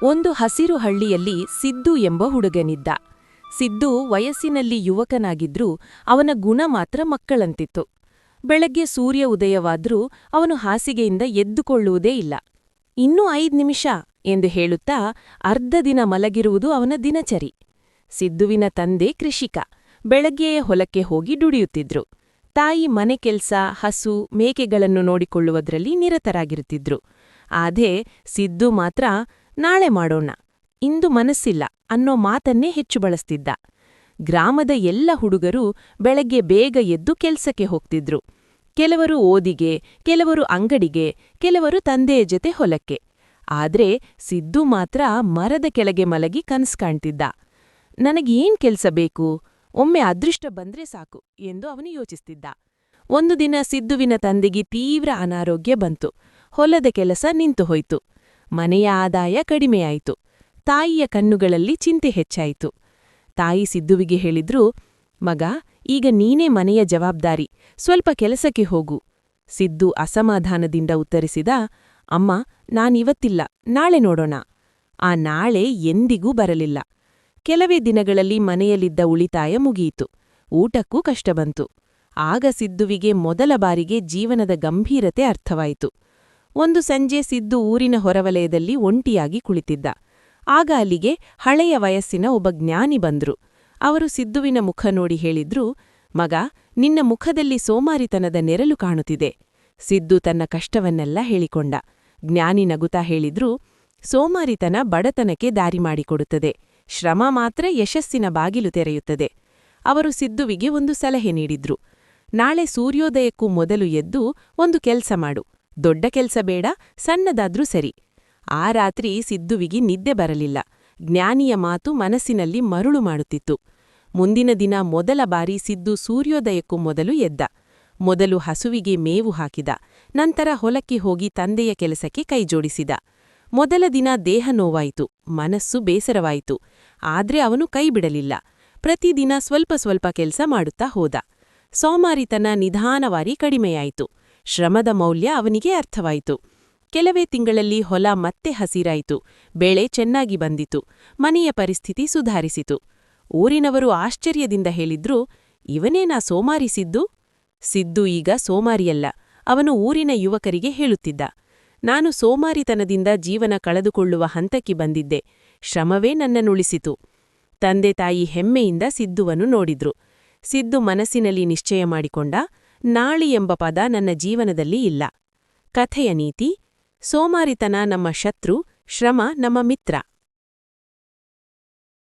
ಒಂದು ಹಸಿರು ಹಳ್ಳಿಯಲ್ಲಿ ಸಿದ್ದು ಎಂಬ ಹುಡುಗನಿದ್ದ. ಸಿದ್ದು ವಯಸ್ಸಿನಲ್ಲಿ ಯುವಕನಾಗಿದ್ರೂ ಅವನ ಗುಣ ಮಾತ್ರ ಮಕ್ಕಳಂತಿತ್ತು. ಬೆಳಗ್ಗೆ ಸೂರ್ಯ ಉದಯವಾದ್ರೂ ಅವನು ಹಾಸಿಗೆಯಿಂದ ಎದ್ದುಕೊಳ್ಳುವುದೇ ಇಲ್ಲ. ಇನ್ನೂ 5 ನಿಮಿಷ ಎಂದು ಹೇಳುತ್ತಾ ಅರ್ಧ ದಿನ ಮಲಗಿರುವುದು ಅವನ ದಿನಚರಿ. ಸಿದ್ದುವಿನ ತಂದೆ ಕೃಷಿಕ. ಬೆಳಗ್ಗೆಯೇ ಹೊಲಕ್ಕೆ ಹೋಗಿ ದುಡಿಯುತ್ತಿದ್ರು. ತಾಯಿ ಮನೆ ಕೆಲ್ಸ, ಹಸು, ಮೇಕೆಗಳನ್ನು ನೋಡಿಕೊಳ್ಳುವುದರಲ್ಲಿ ನಿರತರಾಗಿರುತ್ತಿದ್ರು. ಆದೇ ಸಿದ್ದು ಮಾತ್ರ ನಾಳೆ ಮಾಡೋಣ, ಇಂದು ಮನಸ್ಸಿಲ್ಲ ಅನ್ನೋ ಮಾತನ್ನೇ ಹೆಚ್ಚು ಬಳಸ್ತಿದ್ದ. ಗ್ರಾಮದ ಎಲ್ಲ ಹುಡುಗರು ಬೆಳಗ್ಗೆ ಬೇಗ ಎದ್ದು ಕೆಲ್ಸಕ್ಕೆ ಹೋಗ್ತಿದ್ರು. ಕೆಲವರು ಓದಿಗೆ, ಕೆಲವರು ಅಂಗಡಿಗೆ, ಕೆಲವರು ತಂದೆಯ ಜೊತೆ ಹೊಲಕ್ಕೆ. ಆದ್ರೆ ಸಿದ್ದು ಮಾತ್ರ ಮರದ ಕೆಳಗೆ ಮಲಗಿ ಕನಸು ಕಾಣ್ತಿದ್ದ. ನನಗೇನ್ ಕೆಲ್ಸ ಬೇಕು, ಒಮ್ಮೆ ಅದೃಷ್ಟ ಬಂದ್ರೆ ಸಾಕು ಎಂದು ಅವನು ಯೋಚಿಸ್ತಿದ್ದ. ಒಂದು ದಿನ ಸಿದ್ದುವಿನ ತಂದೆಗೆ ತೀವ್ರ ಅನಾರೋಗ್ಯ ಬಂತು. ಹೊಲದ ಕೆಲಸ ನಿಂತು ಹೋಯ್ತು. ಮನೆಯ ಆದಾಯ ಕಡಿಮೆಯಾಯಿತು. ತಾಯಿಯ ಕಣ್ಣುಗಳಲ್ಲಿ ಚಿಂತೆ ಹೆಚ್ಚಾಯಿತು. ತಾಯಿ ಸಿದ್ದುವಿಗೆ ಹೇಳಿದ್ರು, ಮಗ, ಈಗ ನೀನೇ ಮನೆಯ ಜವಾಬ್ದಾರಿ, ಸ್ವಲ್ಪ ಕೆಲಸಕ್ಕೆ ಹೋಗು. ಸಿದ್ದು ಅಸಮಾಧಾನದಿಂದ ಉತ್ತರಿಸಿದ, ಅಮ್ಮ, ನಾನಿವತ್ತಿಲ್ಲ, ನಾಳೆ ನೋಡೋಣ. ಆ ನಾಳೆ ಎಂದಿಗೂ ಬರಲಿಲ್ಲ. ಕೆಲವೇ ದಿನಗಳಲ್ಲಿ ಮನೆಯಲ್ಲಿದ್ದ ಉಳಿತಾಯ ಮುಗಿಯಿತು. ಊಟಕ್ಕೂ ಕಷ್ಟ ಬಂತು. ಆಗ ಸಿದ್ದುವಿಗೆ ಮೊದಲ ಬಾರಿಗೆ ಜೀವನದ ಗಂಭೀರತೆ ಅರ್ಥವಾಯಿತು. ಒಂದು ಸಂಜೆ ಸಿದ್ದು ಊರಿನ ಹೊರವಲಯದಲ್ಲಿ ಒಂಟಿಯಾಗಿ ಕುಳಿತಿದ್ದ. ಆಗ ಅಲ್ಲಿಗೆ ಹಳೆಯ ವಯಸ್ಸಿನ ಒಬ್ಬ ಜ್ಞಾನಿ ಬಂದ್ರು. ಅವರು ಸಿದ್ದುವಿನ ಮುಖ ನೋಡಿ ಹೇಳಿದ್ರು, ಮಗ, ನಿನ್ನ ಮುಖದಲ್ಲಿ ಸೋಮಾರಿತನದ ನೆರಳು ಕಾಣುತ್ತಿದೆ. ಸಿದ್ದು ತನ್ನ ಕಷ್ಟವನ್ನೆಲ್ಲ ಹೇಳಿಕೊಂಡ. ಜ್ಞಾನಿ ನಗುತ್ತಾ ಹೇಳಿದ್ರು, ಸೋಮಾರಿತನ ಬಡತನಕ್ಕೆ ದಾರಿ ಮಾಡಿಕೊಡುತ್ತದೆ, ಶ್ರಮ ಮಾತ್ರ ಯಶಸ್ಸಿನ ಬಾಗಿಲು ತೆರೆಯುತ್ತದೆ. ಅವರು ಸಿದ್ದುವಿಗೆ ಒಂದು ಸಲಹೆ ನೀಡಿದ್ರು. ನಾಳೆ ಸೂರ್ಯೋದಯಕ್ಕೂ ಮೊದಲು ಎದ್ದು ಒಂದು ಕೆಲ್ಸ ಮಾಡು. ದೊಡ್ಡ ಕೆಲ್ಸ ಬೇಡ, ಸಣ್ಣದಾದ್ರೂ ಸರಿ. ಆ ರಾತ್ರಿ ಸಿದ್ದುವಿಗೆ ನಿದ್ದೆ ಬರಲಿಲ್ಲ. ಜ್ಞಾನಿಯ ಮಾತು ಮನಸ್ಸಿನಲ್ಲಿ ಮರುಳು ಮಾಡುತ್ತಿತ್ತು. ಮುಂದಿನ ದಿನ ಮೊದಲ ಬಾರಿ ಸಿದ್ದು ಸೂರ್ಯೋದಯಕ್ಕೂ ಮೊದಲು ಎದ್ದ. ಮೊದಲು ಹಸುವಿಗೆ ಮೇವು ಹಾಕಿದ. ನಂತರ ಹೊಲಕ್ಕೆ ಹೋಗಿ ತಂದೆಯ ಕೆಲಸಕ್ಕೆ ಕೈಜೋಡಿಸಿದ. ಮೊದಲ ದಿನ ದೇಹ ನೋವಾಯಿತು, ಮನಸ್ಸು ಬೇಸರವಾಯಿತು. ಆದ್ರೆ ಅವನು ಕೈಬಿಡಲಿಲ್ಲ. ಪ್ರತಿದಿನ ಸ್ವಲ್ಪ ಸ್ವಲ್ಪ ಕೆಲಸ ಮಾಡುತ್ತಾ ಹೋದ. ಸೋಮಾರಿತನ ನಿಧಾನವಾಗಿ ಕಡಿಮೆಯಾಯಿತು. ಶ್ರಮದ ಮೌಲ್ಯ ಅವನಿಗೆ ಅರ್ಥವಾಯಿತು. ಕೆಲವೇ ತಿಂಗಳಲ್ಲಿ ಹೊಲ ಮತ್ತೆ ಹಸಿರಾಯಿತು. ಬೆಳೆ ಚೆನ್ನಾಗಿ ಬಂದಿತು. ಮನೆಯ ಪರಿಸ್ಥಿತಿ ಸುಧಾರಿಸಿತು. ಊರಿನವರು ಆಶ್ಚರ್ಯದಿಂದ ಹೇಳಿದ್ರು, ಇವನೇನಾ ಸೋಮಾರಿ ಸಿದ್ದು? ಸಿದ್ದು ಈಗ ಸೋಮಾರಿಯಲ್ಲ. ಅವನು ಊರಿನ ಯುವಕರಿಗೆ ಹೇಳುತ್ತಿದ್ದ, ನಾನು ಸೋಮಾರಿತನದಿಂದ ಜೀವನ ಕಳೆದುಕೊಳ್ಳುವ ಹಂತಕ್ಕೆ ಬಂದಿದ್ದೆ. ಶ್ರಮವೇ ನನ್ನನ್ನುಳಿಸಿತು. ತಂದೆ ತಾಯಿ ಹೆಮ್ಮೆಯಿಂದ ಸಿದ್ದುವನ್ನು ನೋಡಿದ್ರು. ಸಿದ್ದು ಮನಸ್ಸಿನಲ್ಲಿ ನಿಶ್ಚಯ ಮಾಡಿಕೊಂಡ, ನಾಳಿ ಎಂಬ ಪದ ನನ್ನ ಜೀವನದಲ್ಲಿ ಇಲ್ಲ. ಕಥೆಯ ನೀತಿ: ಸೋಮಾರಿತನ ನಮ್ಮ ಶತ್ರು, ಶ್ರಮ ನಮ್ಮ ಮಿತ್ರ.